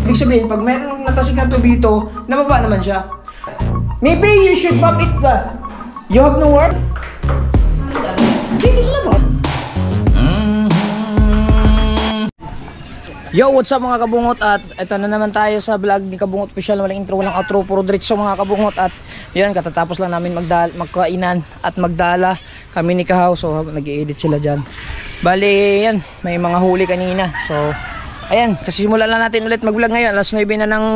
Ibig sabihin, pag meron natasik na tubig ito, nababa naman siya. Maybe you should pop it ba? You have no word? Dito sila ba? Yo, what's up mga kabungot? At ito na naman tayo sa vlog ni Kabungot Official. Walang intro, walang outro, puro diretso mga kabungot. At yun, katatapos lang namin magkainan at magdala kami ni Kahaw. So nag-i-edit sila dyan. Bali, yan, may mga huli kanina. So ayan, kasi simulan lang natin ulit mag-vlog ngayon. Alas 9 na ng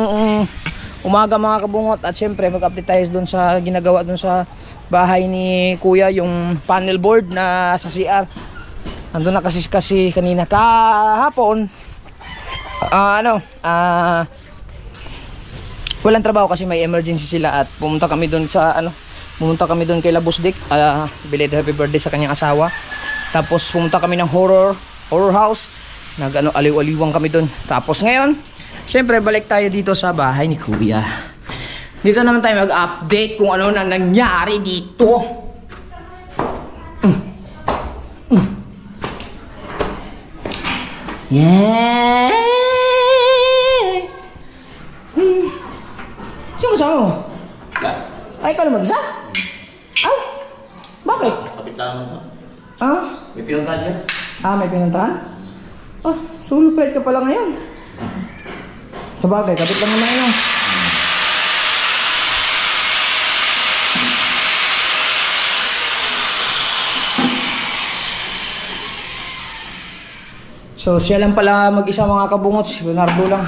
umaga mga kabungot. At syempre mag-update tayo dun sa ginagawa dun sa bahay ni Kuya, yung panel board na sa CR. Andun na kasi kanina kahapon. Walang trabaho kasi may emergency sila at pumunta kami doon kay Labusdik, belated happy birthday sa kanyang asawa. Tapos pumunta kami ng horror house, aliw-aliwang kami doon. Tapos ngayon, syempre balik tayo dito sa bahay ni Kuya. Dito naman tayo mag-update kung ano na nangyari dito. Yeah. Sino kasama mo? Ay, ikaw na mag-isa? Ay, bakit? Kapit lang to. May pinuntahan siya? May pinuntahan? Solo flight ka pala ngayon. Sabagay, kapit lang naman yun. So siya lang pala mag-isa mga kabungot, si Leonardo lang.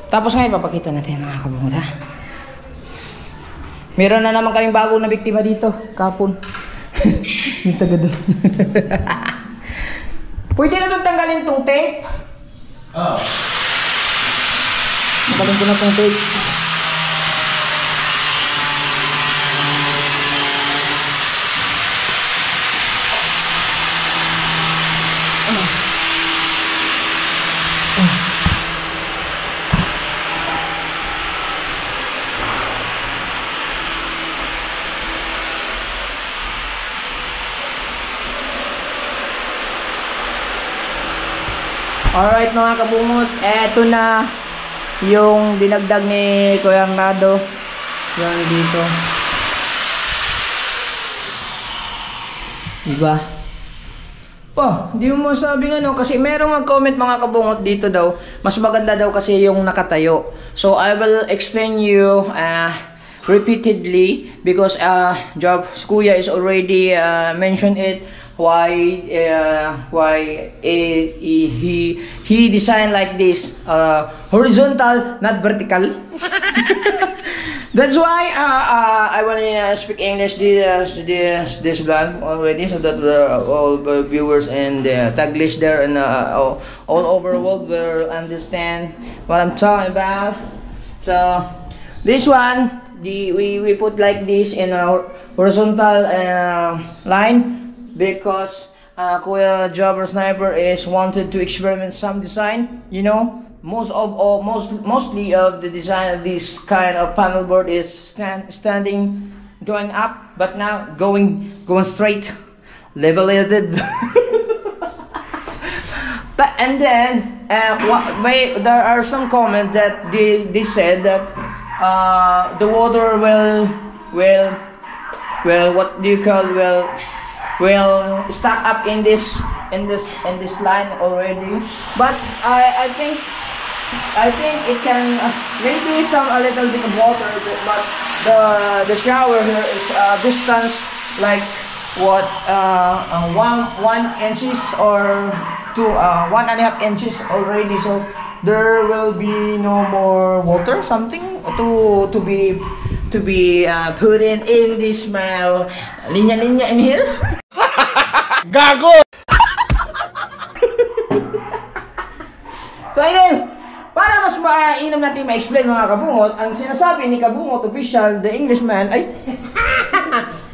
Tapos ngayon papakita natin mga kabungot, ha. Meron na naman kaming bago na biktima dito, kapon. Yung taga doon. Pwede na itong tanggalin itong tape? Tanggalin ko na itong tape. Alright mga kabungot, eto na yung dinagdag ni Kuya Nado. Yan dito. Diba? Hindi mo masabing ano, kasi merong mag-comment mga kabungot dito daw. Mas maganda daw kasi yung nakatayo. So I will explain you repeatedly because Kuya is already mentioned it. Why he designed like this, horizontal, not vertical. That's why I want to speak English this vlog already, so that all the viewers and Taglish there and all over the world will understand what I'm talking about. So this one, we put like this in a horizontal line. Because Kuya Jobber Sniper is wanted to experiment some design, you know. Mostly of the design of this kind of panel board is standing, going up, but now going straight, level-headed. And then there are some comments that they said that the water will what do you call will stack up in this line already, but I think it can maybe a little bit of water, but the shower here is distance like what 1 inches or 1.5 inches already, so there will be no more water, something to be put in this linya in here. Gago! So ayun, para mas mainam natin ma-explain mga kabungot, ang sinasabi ni Kabungot Official, the Englishman, ay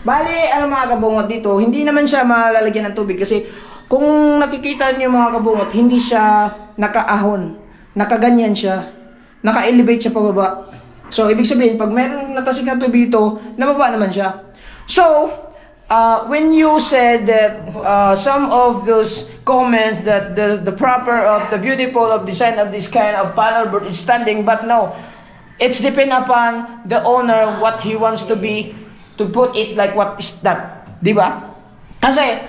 bali, mga kabungot dito, hindi naman siya malalagyan ng tubig kasi kung nakikita niyo mga kabungot, hindi siya nakaahon, nakaganyan siya, naka-elevate siya pababa. So ibig sabihin, pag meron natasik na tubig ito, nababa naman siya. So when you said that some of those comments that the proper of the beautiful of design of this kind of paddleboard is standing, but no, it's depend upon the owner what he wants to be, to put it like what is that, di ba? Kasi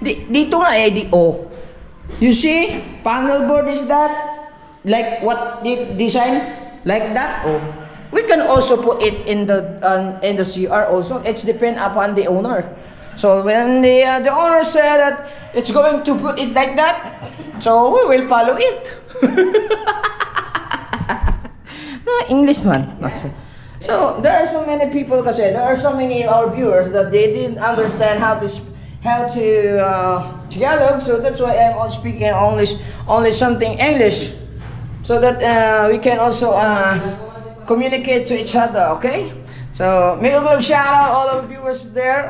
dito nga di you see, paddleboard is that like what design like that. We can also put it in the CR also. It's depend upon the owner. So when the owner said that it's going to put it like that, so we will follow it. English man. So there are so many people, kasi there are so many of our viewers that they didn't understand how to Tagalog. So that's why I'm all speaking only something English, so that we can also communicate to each other, okay? So, may I shout out all of the viewers there,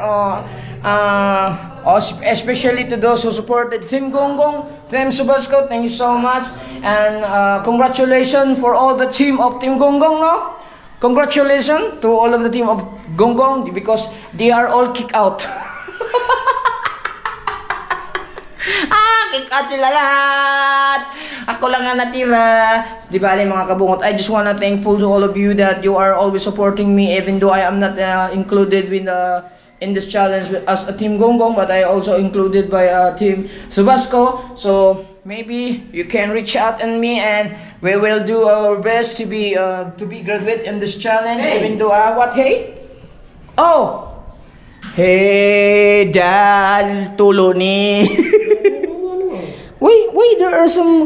especially to those who supported Team Gonggong, Team Subasco, thank you so much, and congratulations for all the team of Team Gonggong, no? Congratulations to all of the team of Gonggong, because they are all kicked out. Kick out sila lahat! Ako lang na natira. Di ba, mga kabungot, I just wanna thankful to all of you that you are always supporting me, even though I am not included in this challenge as a Team Gonggong, but I also included by Team Subasco. So maybe you can reach out on me, and we will do our best to be graduate in this challenge. Hey. Even though what? Hey? Oh. Hey, Dad, tulo ni. Wait, there are some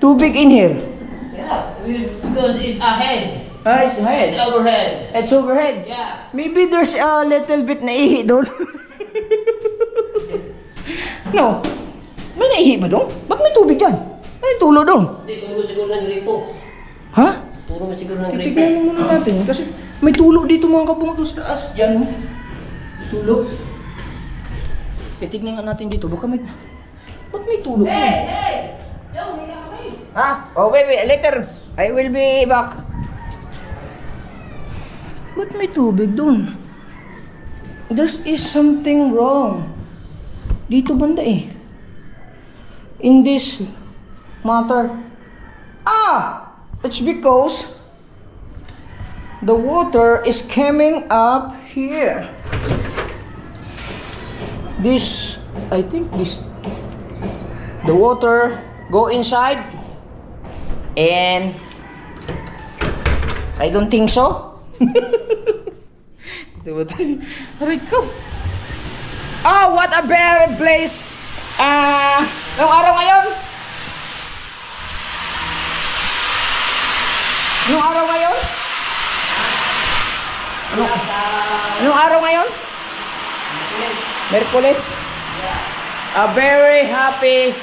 tubig in here. Yeah, because it's ahead. It's ahead. It's overhead. It's overhead. Yeah. Maybe there's a little bit na ihi doon. No. May naihi ba doon? Ba't may tubig dyan? May tulo doon. Hindi, tulo siguro ng gripo. Ha? Tulo mo siguro ng gripo. Tignan muna natin. Kasi may tulo dito mga kabungot sa taas. Yan. Tulo. Tignan nga natin dito. Baka may... Ba't may tulo? Hey! Yo, may kami! Oh, wait, later. I will be back. Ba't may tubig dun? There is something wrong. Dito banda eh. In this matter. It's because the water is coming up here. This, I think this, the water go inside, and I don't think so. What a bad place. Anong araw ngayon? Anong araw ngayon? Anong araw ngayon? Merkules. A very happy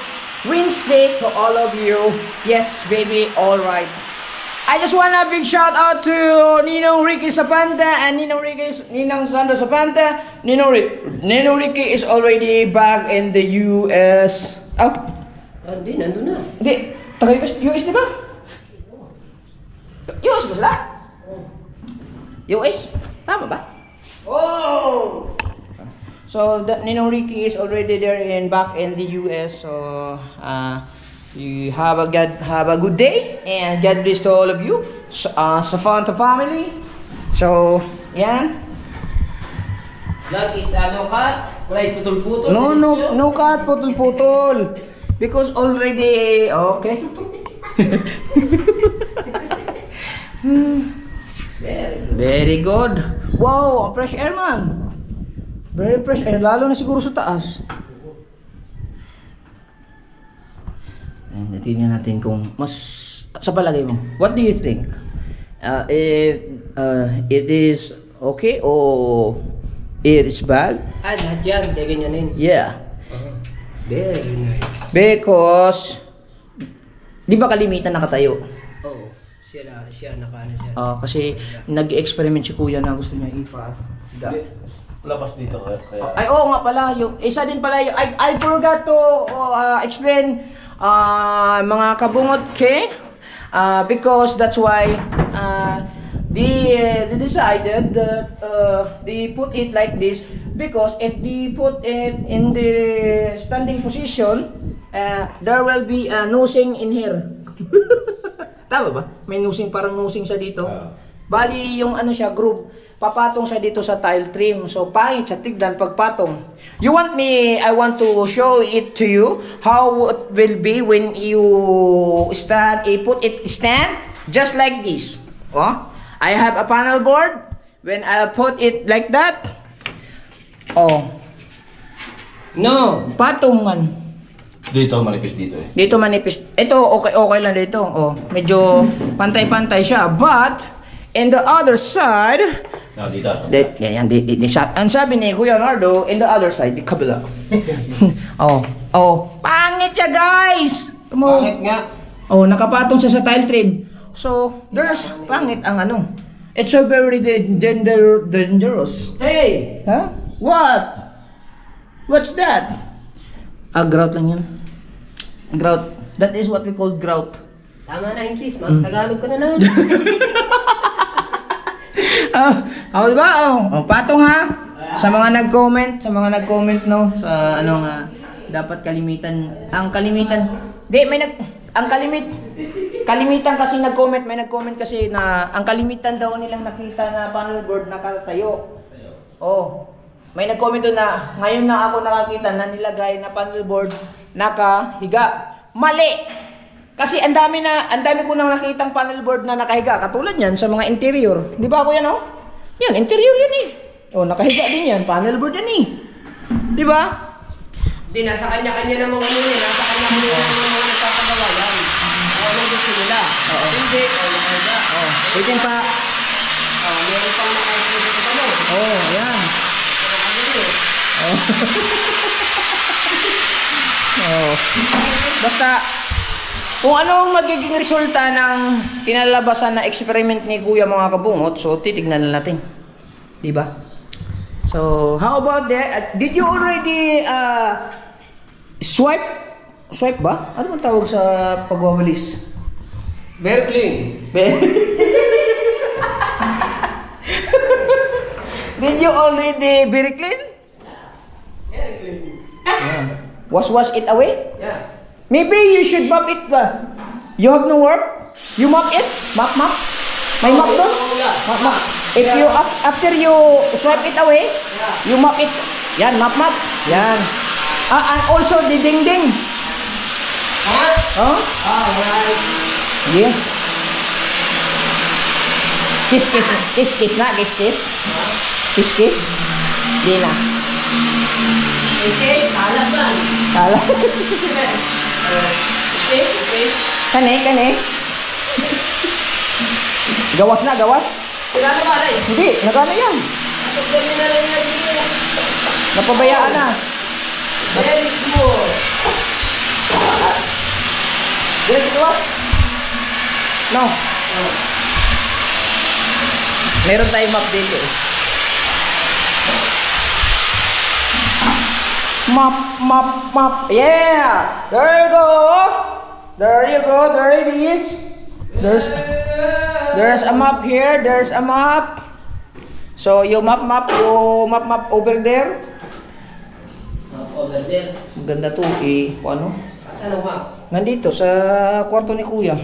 Wednesday to all of you. Yes, baby, all right. I just want a big shout out to Ninong Ricky Sapanta and Ninong Sandro Sapanta. Ninong Ricky is already back in the US. Hindi, nandun na. Hindi, taga-US di ba? US ba sila? US? Tama ba? Oh! So Ninong Ricky is already there and back in the US. So you have a good day, and God bless to all of you. Sa Fanta family. So yan. Vlog is no cut, kulay putol-putol. No cut, putol-putol. Because already okay. Very good. Wow, fresh air man. Very fresh air, lalo na siguro sa taas. And tingnan natin kung mas sa palagay mo. What do you think? If it is okay or it is bad? Lahat yan, kaya ganyanin. Yeah. Very nice. Because di ba kalimitan nakatayo? Oo. Siya nakaano siya. Kasi nag-experiment si kuya na gusto niya Labas dito kaya. Ay, oo nga pala, yung isa din pala yung I forgot to explain mga kabungot, okay? Because that's why they decided that they put it like this because if they put it in the standing position, there will be a nosing in here. Tama ba? May nosing, parang nosing sa dito. Bali yung ano siya, groove. Papatong siya dito sa tile trim. So pangit siya tignan pagpatong. You want me, I want to show it to you how it will be when you put it stand just like this. Oh, I have a panel board. When I put it like that, oh, no, patungan. Dito, manipis dito eh. Dito manipis. Ito okay lang dito. Oh, medyo pantay-pantay siya. But in the other side, Dito. ang sabi ni Kuya Nardo, in the other side, di kabila. Pangit siya, guys. Pangit nga. Oh, nakapatong siya sa tile trim. So, there's pangit ang ano. It's a very dangerous. Hey! Huh? What? What's that? Grout lang yan. Grout. That is what we call grout. Tama na English, mag-Tagalog ka na naman. Diba? Patong ha. Sa mga nag-comment, no, sa ano nga, dapat kalimitan. Ang kalimitan. Kalimitan kasi nag-comment, may nag-comment kasi na ang kalimitan daw nilang nakita na panel board nakatayo. Oh. May nag-comment doon na ngayon na ako nakakita na nilagay na panel board nakahiga. Mali. Kasi ang dami ko nang nakitang panel board na nakahiga. Katulad niyan sa mga interior. Di ba ako yan, oh? Yan, interior yan eh. Oh, nakahiga din yan. Panel board yan eh. Di ba? Hindi, nasa kanya-kanya namang ano yun. Nasa kanya-kanya namang mga nagpapagawa yan. Ano gusto nila? Hindi, nakahiga. Waiting pa. Meron pang nakahiga dito mo. Oh, yan. Basta kung anong magiging resulta ng kinalabasan na experiment ni Kuya mga kabungot, so titignan na natin. Di ba? So, how about that? Did you already swipe ba? Ano bang tawag sa pagwawalis? Very clean. Did you already very clean? Very clean. Yeah. Wash it away? Yeah. Maybe you should mop it ba? You have no work? You mop it? Mop? May mop doon? Mop. If you, after you swipe it away, you mop it. Yan, mop. Yan. And also the ding. Oh? Alright. Yeah. Kiss na, kiss. Kiss. Di na. Okay, kalat lang. Kala. Okay. Kane. Gawas na. Sila na ba rin? Hindi, nagana yan. Napagdali na lang yan dito. Napabayaan na. Very good. Direct gawas? No. Meron tayong map dito eh. Map. Yeah! There you go! There it is. There's a map here. There's a map. So you map over there. Over there. Maganda to eh. Ano? Saan ang map? Nandito sa kwarto ni Kuya.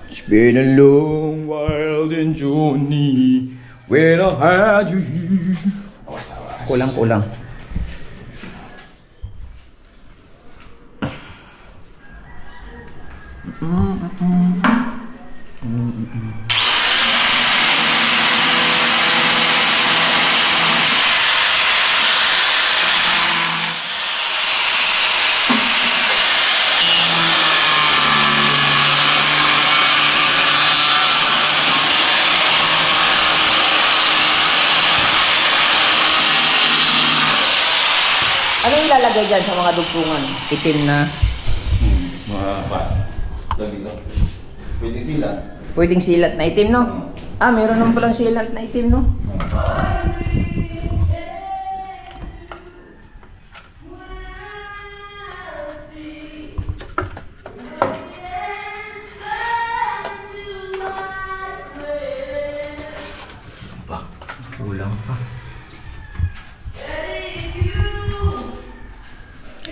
It's been a long while in journey when I had you here. Kulang. Ano yung lalagay dyan sa mga dugtungan? Itim na. Mga lagi lang. Pwedeng sila. Pwedeng silat na itim, no? Meron naman palang silat na itim, no?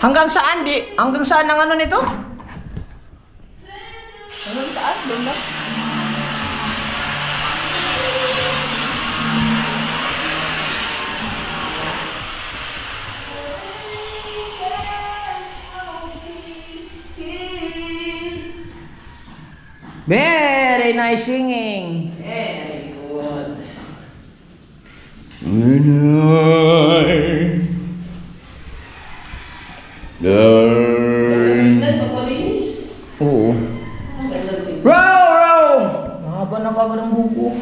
Hanggang saan? Hanggang saan ang ano nito? Hanggang saan? Doon lang. Very nice singing. Very good. Oo. Row! Mahaba na ka ba ng buko?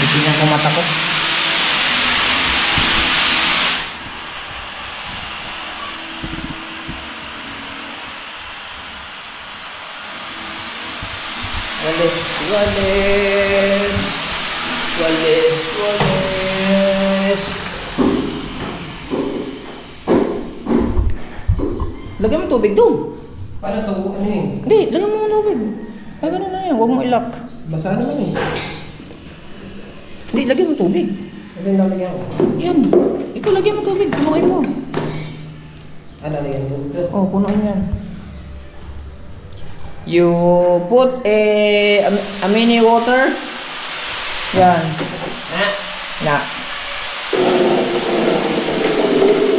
Tingnan ko mata ko. Walis. Lagyan mo tubig doon. Para to, ano yun? Hindi, lagyan mo ng tubig. Ay, ganun na yan. Huwag mo ilak. Basa naman eh. Hindi, lagyan mo tubig. Ano yung lalagyan ko? Yan. Ito, lagyan mo tubig. Punuin mo. Lalagyan ko ito. Oh, punuin yan. You put a mini water. Yan. Na.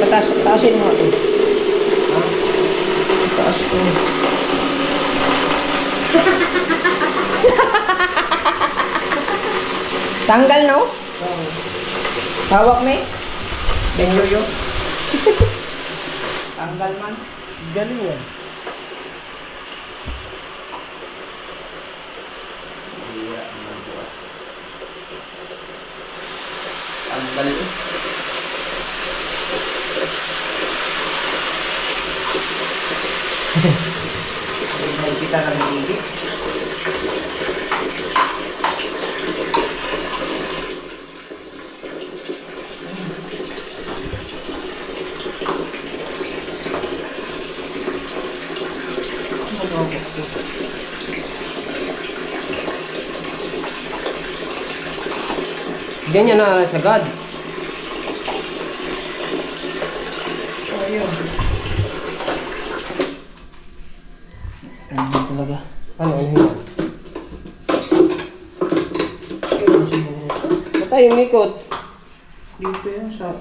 Taasin mo ito. Taas ko. Tanggal, no? Hawak mo eh. Benyoyo. Tanggal man. Galing yan. Tanggal. May kita ng gigi. Ganyan na sagad. Ayun. Ano talaga? Ano yun? Matay yung ikot. Dito yan sa...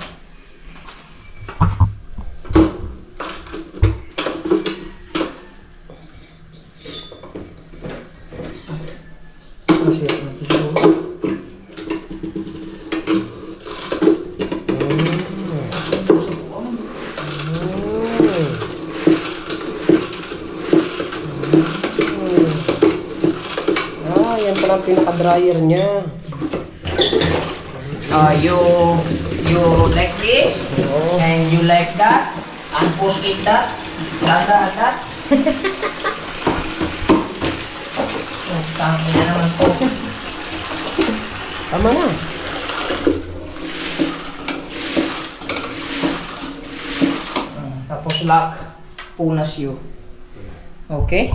Masya na ito siguro. Yan pala ang pinaka-dryer niya. You like this, and you like that, and push it that. Oh, tama na naman po. Tama na. Tapos lock, punas you. Okay?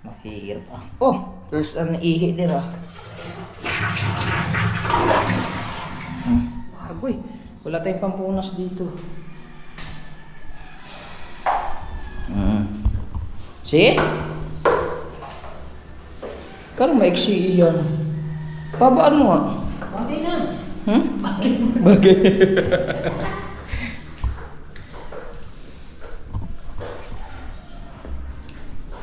Mahirap ah. Oh, there's an ihi dira. Agoy, wala tayong pampunas dito. See? Pero maiksi yan. Babaan mo nga. Bagay na. Bagay.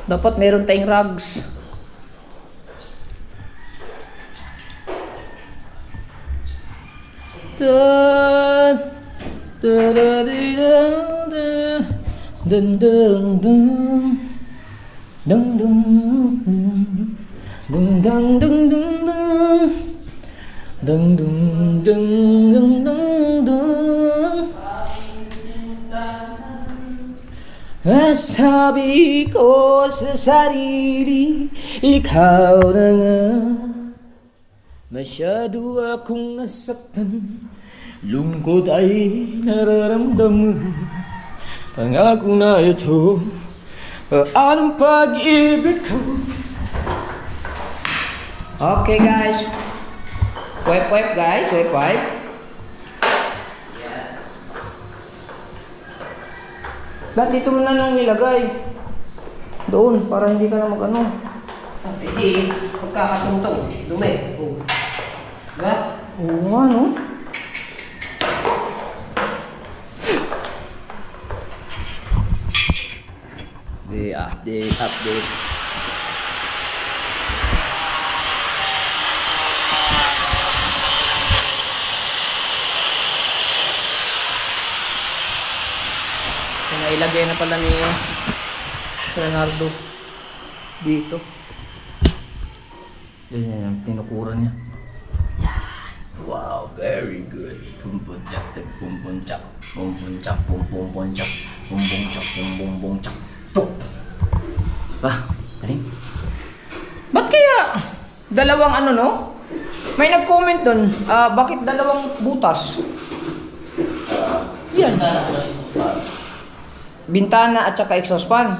Dapat meron tayong rugs. Sabi ko sa sarili, ikaw na nga. Masyado akong nasaktan, lungkot ay nararamdaman. Pangako na ito, Anong pag-ibig ko? Okay guys. Wipe guys, wipe. Dahil dito mo na lang nilagay. Doon, para hindi ka na mag-ano. Hindi, pagkakatungtong, dumi. Oh. Diba? Oo nga, no? Update. Nailagay na pala ni Leonardo dito. Yan yung tinukura niya. Wow, very good. Pumpunchak, pumpunchak, pumpunchak, pumpunchak, pumpunchak, pumpunchak. Tuk! Galing. Ba't kaya dalawang ano, no? May nag-comment dun, bakit dalawang butas? Yan. Bintana at saka exhaust fan.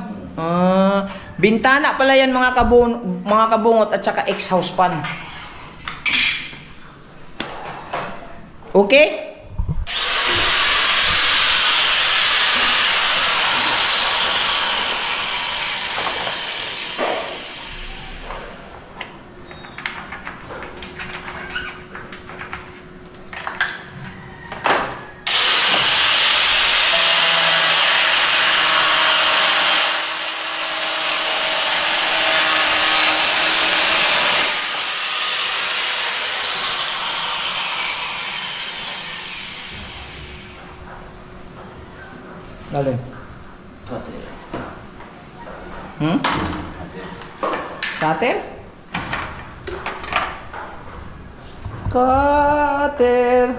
Bintana pala yan mga kabungot at saka exhaust fan. Okay? Alin? Cutter? Cutter.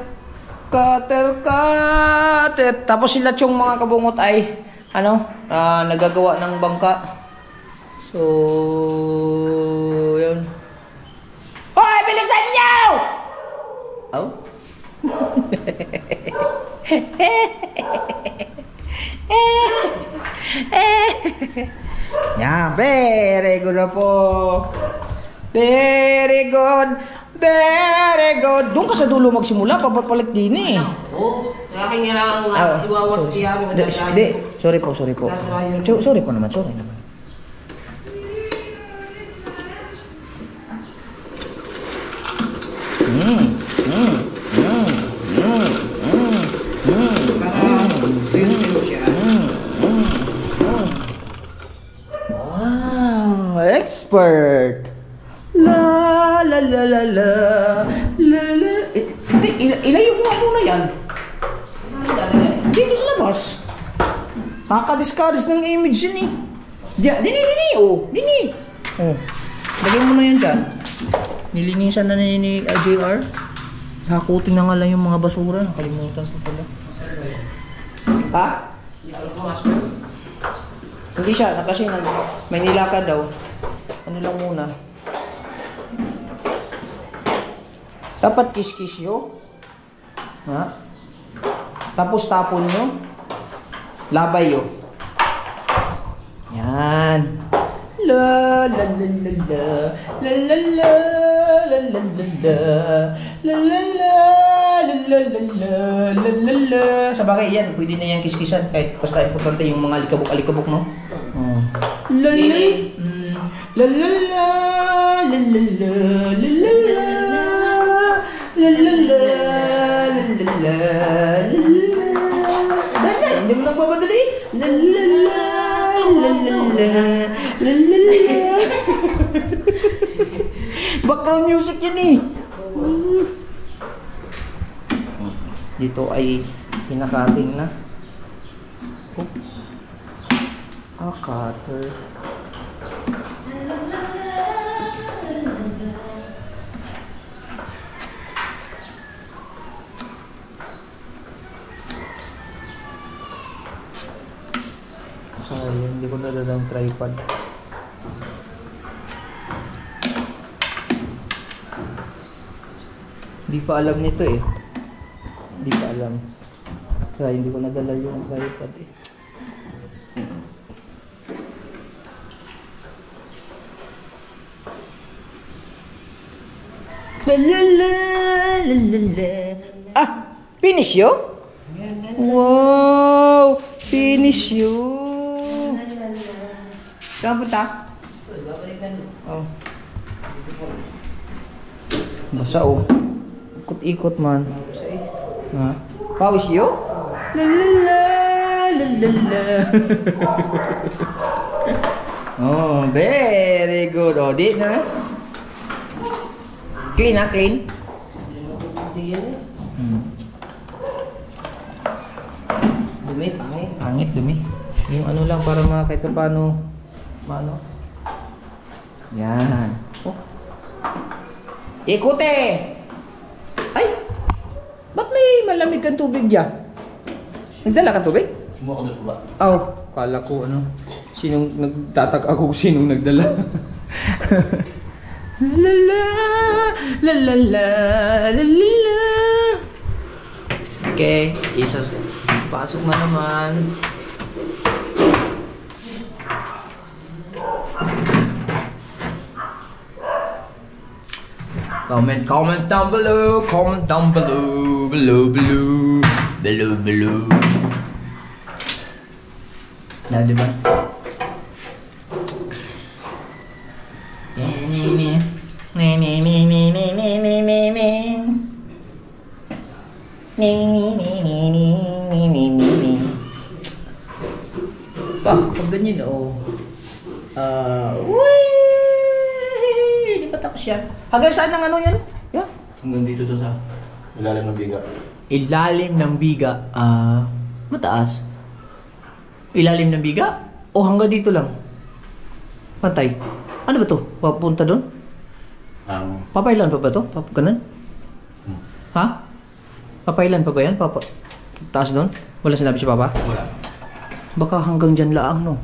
Tapos sila yung mga kabungot ay nagagawa ng bangka. So, yun. Hoy, bilisan niyo! Oh? Yeah, very good na po. Very good. Doon ka sa dulo magsimula, papapalit din eh. Oo, sa akin nga lang iwawas niya. Hindi, sorry po. Sorry po naman, sorry naman. Wow, expert. La la la la la la la. Ilayo mo nga muna yan. Dito sa labas. Nakaka-discourage ng image yun eh. Dini. Oh. Lagay mo na yan dyan. Nilinisan na ni JR. Hakutin na nga lang yung mga basura. Nakalimutan ko pala. Ha? Hindi siya. Kasi may nilakad daw. Ano lang muna. Dapat kiss-kiss nyo. Ha? Tapos tapon nyo. Labay nyo. Yan. La la la la la la la la la la la la la la la la. Sabagay yan, pwede na yan kiskisan kahit basta importante yung mga alikabok no. La la la la la la la la la la la la. Basta hindi mo nagmamadali. La la la la la la. Background music yan eh. Dito ay hinakating na. Cutter. Sayang, hindi ko nadala ng tripod. Hindi pa alam nito eh. Hindi pa alam. Sayang, hindi ko nadala yung tripod eh. La la la la la la. Ah, finish you? Wow, finish you. Saan punta? Oh. Basa oh. Ikot-ikot man. Ha? Pawis you? La la la la la la. Oh, very good. Oh, di na. Clean ha, clean. Dumi, pangit. Pangit, dumi. Yung ano lang para kahit pa paano. Paano? Yan. Oh. Ikote! Ay! Ba't may malamig kang tubig dyan? Nagdala kang tubig? Sumuha ko doon ba? Aw, kala ko ano. Sinong nagtatag ako kung sinong nagdala. La la la la la la la. Okay, isa pasok na naman. Comment down below, below. Nah, di ba? Pag ganyan, oh. Di ba tapos yan? Hanggang saan ang ano yan? Yeah. Hanggang dito to sa ilalim ng biga. Ilalim ng biga. Mataas. Ilalim ng biga? O hanggang dito lang? Pantay. Ano ba to? Papunta doon? Papailan pa ba to? Ganun? Ha? Papailan pa ba yan? Taas doon? Wala sinabi si Papa? Wala. Baka hanggang dyan laang, no?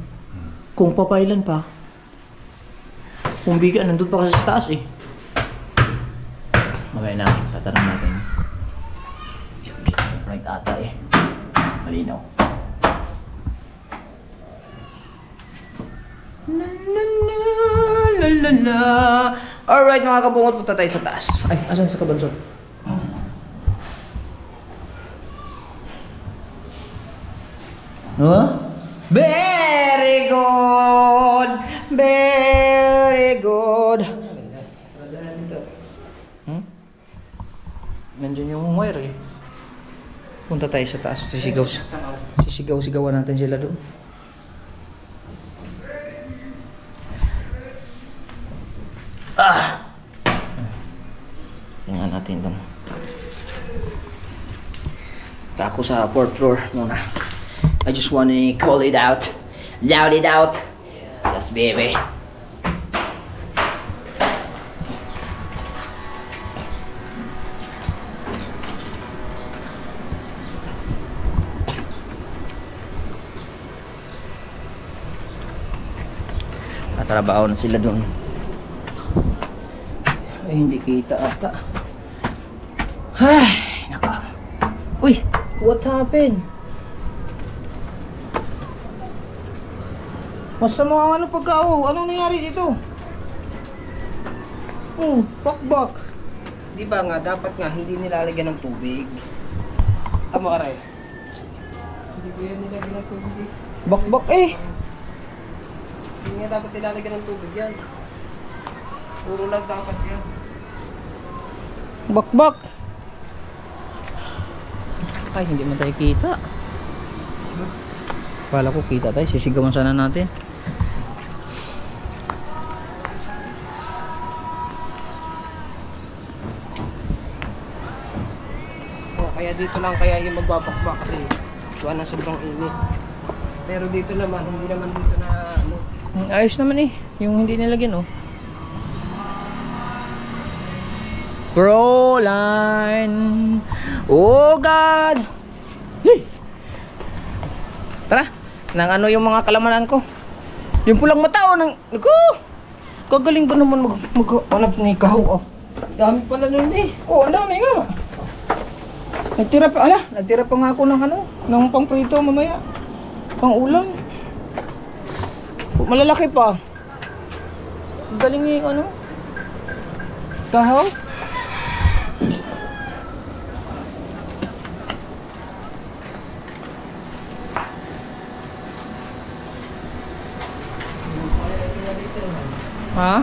Kung papailan pa. Kung biga, nandun pa kasi sa taas eh. Mamaya na, tatanong natin. Right ata eh. Malinaw. La la la la la la. Alright mga kabungot, punta tayo sa taas. Ay, asan sa kabanso? Huh? Very good! Very good! Nandiyan yung wire eh. Punta tayo sa taas. Sisigaw-sigawan natin sila doon. Tingnan natin doon. Ako sa 4th floor muna. I just want to call it out. Loud it out. Yes, baby. Natrabaho na sila doon. Ay, hindi kita ata. Ay, naka. Uy, what happened? Masama ang ano pagkao. Anong nangyari dito? Oh, bakbak. Di ba nga, dapat nga hindi nilalagyan ng tubig. Amo aray. Hindi ba yan nilalagyan ng tubig? Bakbak eh. Hindi nga dapat nilalagyan ng tubig yan. Puro lang dapat yan. Bakbak. Ay, hindi man tayo kita. Kala ko kita tayo. Sisigawan sana natin. Kaya dito lang kaya yung magbabakbak kasi tuwa na sobrang init. Pero dito naman, hindi naman dito na ano. Ayos naman eh, yung hindi nilagyan oh. Proline. Oh God. Hey. Tara, nang ano yung mga kalamanan ko. Yung pulang mata oh, nang ko. Kagaling ba naman mag-hanap ni kahaw oh. Dami pala nun eh. Oh, ang dami nga. Nagtira pa nga ako ng ano, ng pangprito mamaya. Pang ulam. Malalaki pa. Galing yung ano. Kahaw. Ha?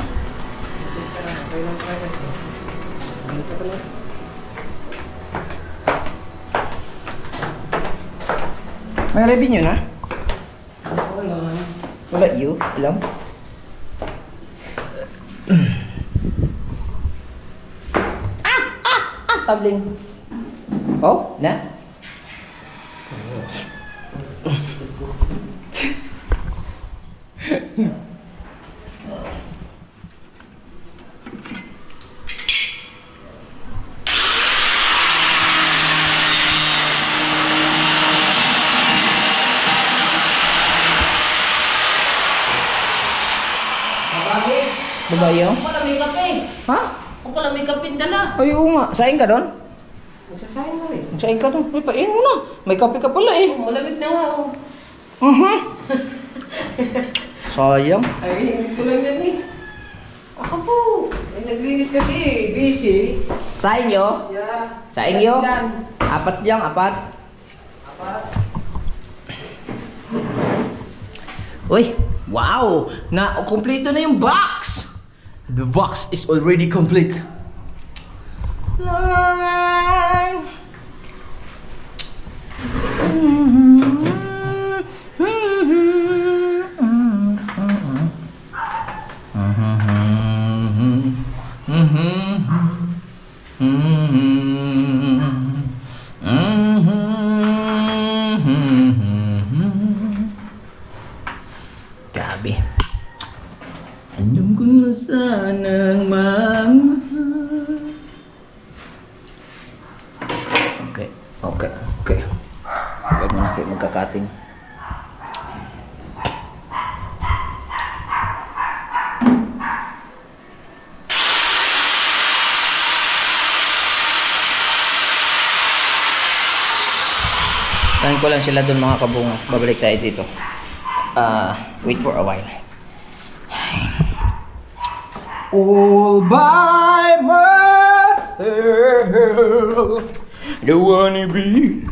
May revenue na? Wala you? Alam? Tabling. Oh, na? Babayo? Ako pala may kape. Ha? Ako pala may kape dala. Ay, oo nga. Saing ka doon? Magsasayin mo rin. Saing ka doon. Ay, pain mo na. May kape ka pala eh. Malamig na nga oh. Sayang. Ay, hindi ko lang yan eh. Ako po. Ay, naglinis kasi eh. Busy. Saing yo? Yeah. Saing yo? Yan. Apat yang, apat. Apat. Uy, wow! Na kompleto na yung box. The box is already complete. Lauren. Grabe. Alam ko na sanang magmahal. Okay, okay, okay. Okay muna kayo magkakating. Tahan ko lang sila doon mga kabungo. Babalik tayo dito. Wait for a while. All by myself, don't wanna be.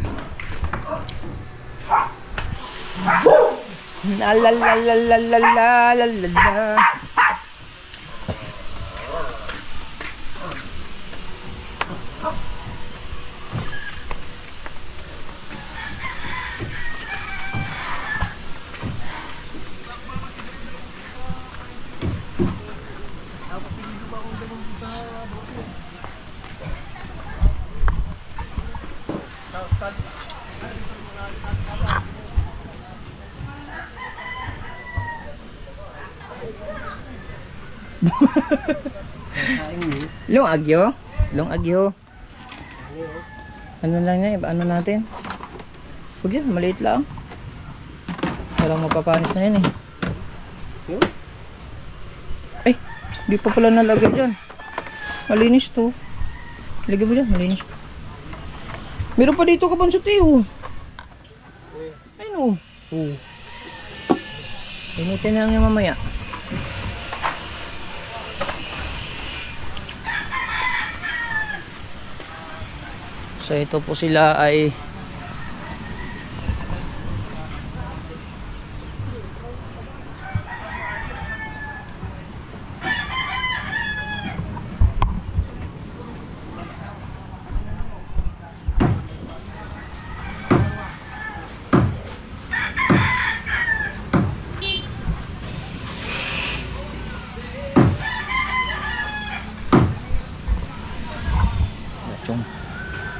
La la la la la la la la la. Long agyo? Long agyo? Ano lang yan? Ano natin? Huwag yan, maliit lang. Parang mapapanis na yan eh. Ay, di pa pala nalagay dyan. Malinis to. Lagay mo dyan, malinis. Meron pa dito kabansot eh oh. Ayun oh. Initin na lang yung mamaya. So ito po sila ay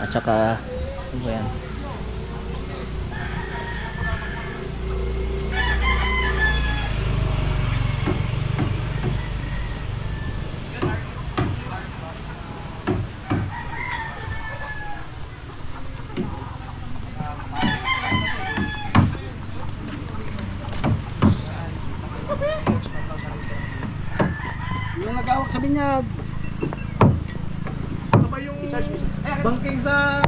at saka ano ba yan? Yung nag-awak sa binyag. Sabay yung bangking sa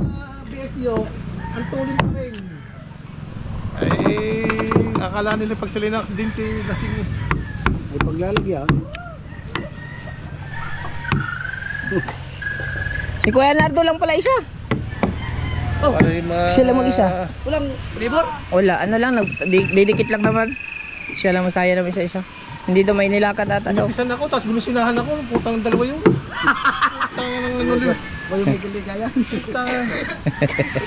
BSU, ang tuloy pa rin. Ay, akala nila pag sila na-aksidente, lasing eh. Ay, paglalagyan. Si Kuya Nardo lang pala isa. Oh, sila mag-isa. Walang libor. Wala, ano lang, didikit lang naman. Siya lang magkaya naman isa-isa. Hindi daw may nilakad ata daw. Pisan ako, tapos bulusinahan ako. Putang dalawa yun. Putang ng ano yun. May ligaya. Putang.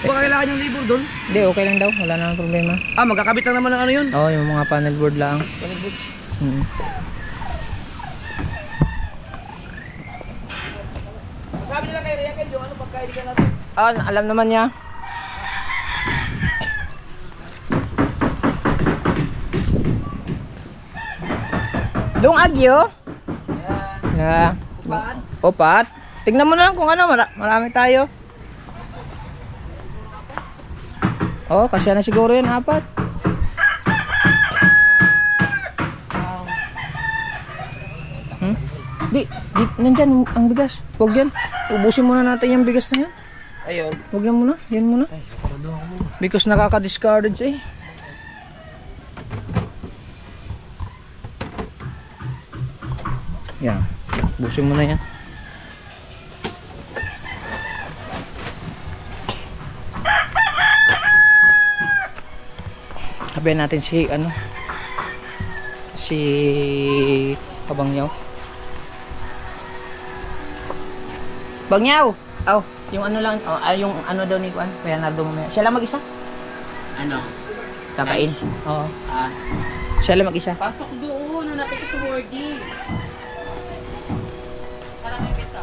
Baka kailangan yung labor doon. Hindi, okay lang daw. Wala namang problema. Ah, magkakabit lang naman ng ano yun. Oo, yung mga panel board lang. Panel board. Sabi nila kay Riakel, yung ano pagkaibigan natin. Ah, alam naman niya. Dong agyo? Yeah. Upat. Opat. Tingnan mo na lang kung ano, marami tayo. Oh, kasya na siguro yan, 4. Di, nandyan ang bigas. Huwag yan. Ubusin muna natin yung bigas na yan. Ayun. Huwag yan muna, yan muna. Because nakaka-discourage eh. Yan. Ubusin mo na yan. Sabihin natin si ano, si Kabangyaw. Bangyaw! Oh, yung ano lang, yung ano daw ni Kuan, kaya nardo mo. Siya lang mag-isa? Ano? Kakain. Oo. Ah. Siya lang mag-isa. Pasok doon, hanapin ko sa wording. Para may kita.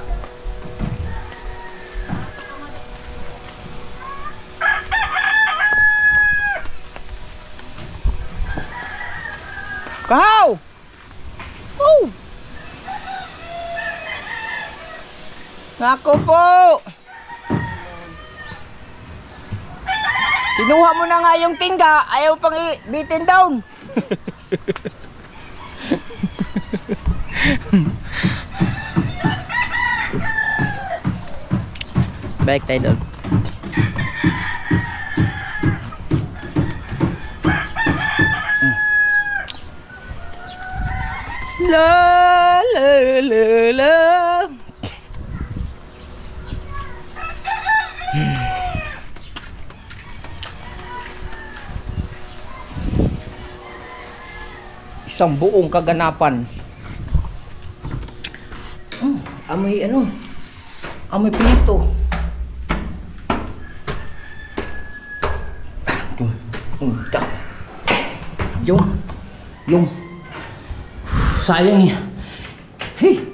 Kahaw! Oh! Nako po! Kinuha mo na nga yung tingga, ayaw pang bitin down. Balik tayo doon. La la la la. Isang buong kaganapan. Amoy ano? Amoy pilito. Yung sayang eh. Hey!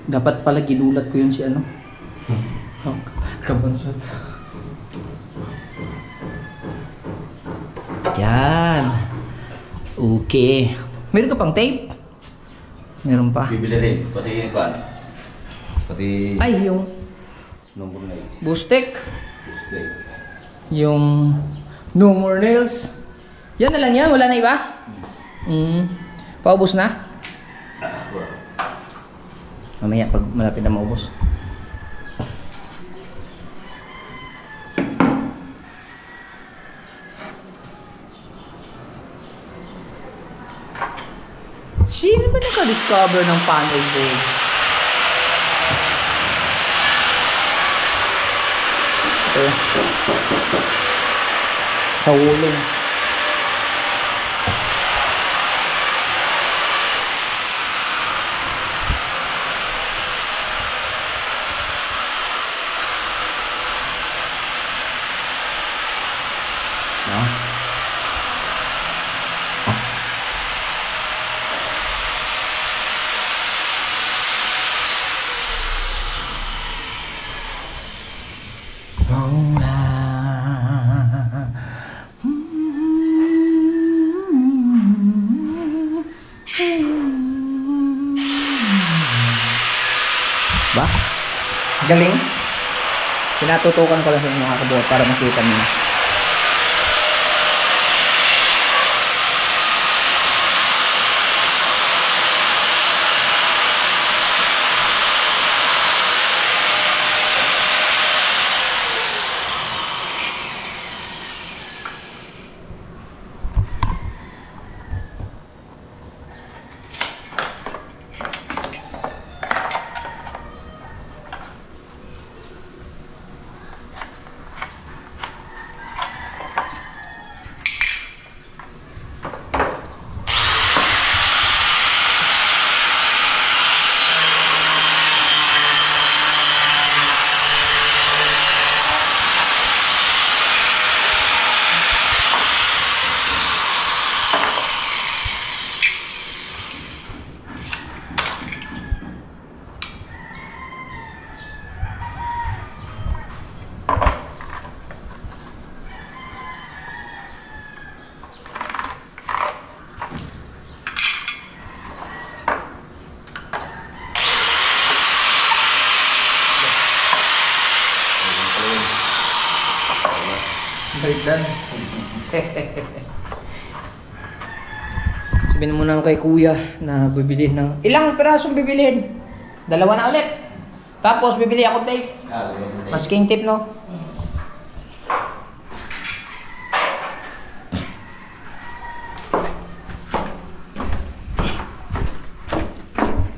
Dapat pala ginulat ko yun si ano. Kabansot. Yan. Okay. Meron ka pang tape? Meron pa. Bibili rin. Pati yung kan. Pati Ay, yung number na yun. Boostek. Stay. Yung No More Nails. Yan na lang yan. Wala na iba? Paubos na? Mamaya pag malapit na maubos. Sino ba naka-discover ng panel board? Ito. Sa ulong. No? Ba? Galing. Pinatutukan ko lang sa mga kabuhat para makita niyo. Baliktad. Sabihin mo na kay kuya na bibilin ng... Ilang pirasong bibilin? 2 na ulit. Tapos bibili ako tape. Masking tape, no?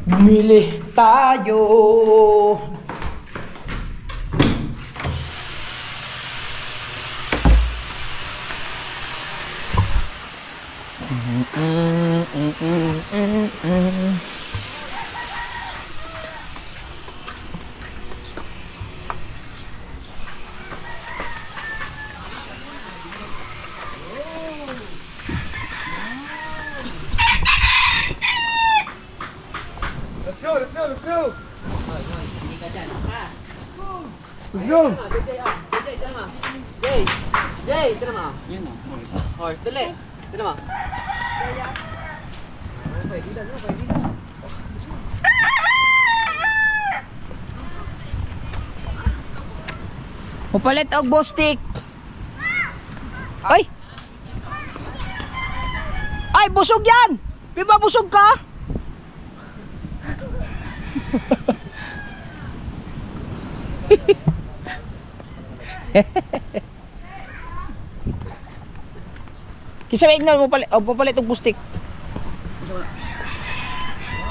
Bumili tayo. Let's go, let's go, let's go. Hindi ka dyan, ha? Let's go. Jay, tira mo. Yun na. Or, dali. Tira mo. Mupalit og bostik. Ay! Ay, busog yan! Piba, busog ka? Kisa may ignore mo palit og bustik.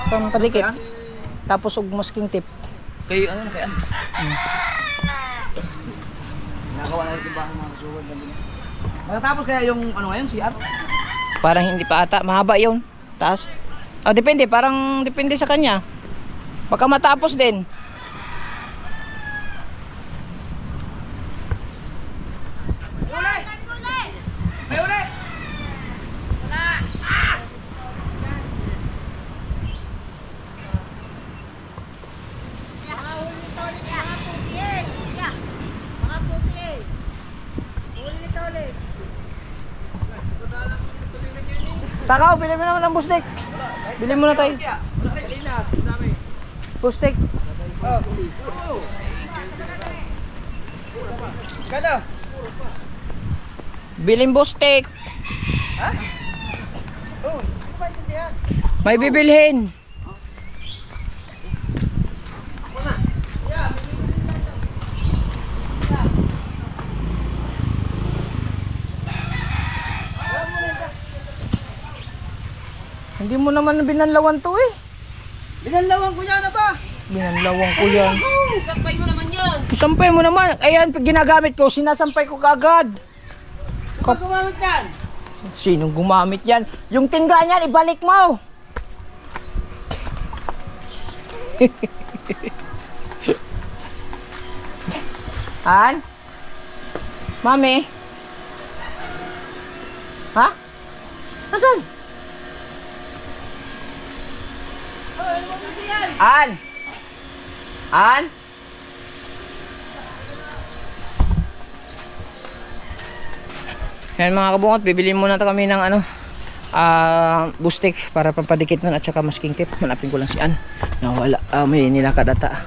Pang padikit. Tapos og masking tip. Kayo, ano, kaya ano? Nakawa na rin ba ang mga kasuwag na din? Matatapos kaya yung, ano ngayon, CR? Parang hindi pa ata, mahaba 'yon. Taas. Oh, depende, parang depende sa kanya. Baka matapos din. Takaw, bili mo naman ng bustik. Bili mo na tayo. Bustik. Kada. Biling bustik. Ha? Oh, hindi yan. May bibilhin. Hindi mo naman binanlawan to eh. Binanlawan ko yan na ba? Binanlawan ko yan. Sampay mo naman yun! Sampay mo naman. Ayan, pag ginagamit ko, sinasampay ko kagad. Saan ba gumamit yan? Sinong gumamit yan? Yung tingga niyan, ibalik mo. Han? Mami? Ha? Nasaan? An? An? Yan mga kabungot, bibili muna kami ng ano, bustik para pampadikit nun at saka masking tape. Hanapin ko lang si An. Nawala, may nilakad ata.